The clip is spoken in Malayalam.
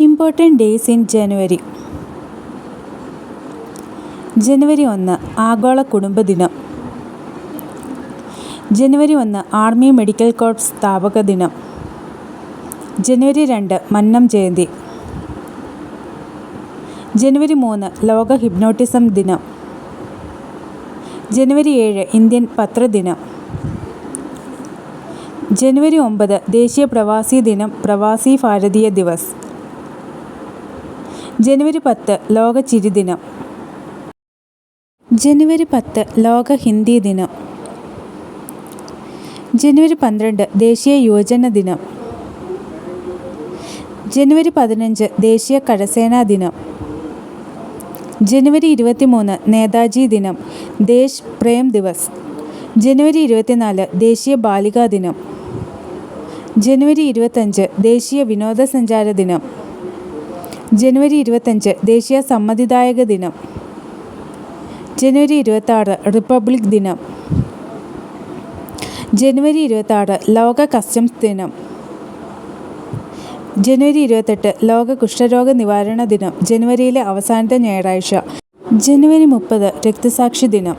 ഇമ്പോർട്ടൻറ്റ് ഡേയ്സ് ഇൻ ജനുവരി. ജനുവരി 1 ആഗോള കുടുംബ ദിനം. ജനുവരി 1 ആർമി മെഡിക്കൽ കോർപ്സ് സ്ഥാപക ദിനം. ജനുവരി 2 മന്നം ജയന്തി. ജനുവരി 3 ലോക ഹിപ്നോട്ടിസം ദിനം. ജനുവരി 7 ഇന്ത്യൻ പത്രദിനം. ജനുവരി 9 ദേശീയ പ്രവാസി ദിനം, പ്രവാസി ഭാരതീയ ദിവസ്. ജനുവരി 10 ലോക ചിരി ദിനം. ജനുവരി 10 ലോക ഹിന്ദി ദിനം. ജനുവരി 12 ദേശീയ യുവജന ദിനം. ജനുവരി 15 ദേശീയ കരസേനാ ദിനം. ജനുവരി 23 നേതാജി ദിനം, ദേശ് പ്രേം ദിവസ്. ജനുവരി 24 ദേശീയ ബാലികാ ദിനം. ജനുവരി 25 ദേശീയ വിനോദസഞ്ചാര ദിനം. ജനുവരി 25 ദേശീയ സമ്മതിദായക ദിനം. ജനുവരി 26 റിപ്പബ്ലിക് ദിനം. ജനുവരി 26 ലോക കസ്റ്റംസ് ദിനം. ജനുവരി 28 ലോക കുഷ്ഠരോഗ നിവാരണ ദിനം, ജനുവരിയിലെ അവസാനത്തെ ഞായറാഴ്ച. ജനുവരി 30 രക്തസാക്ഷി ദിനം.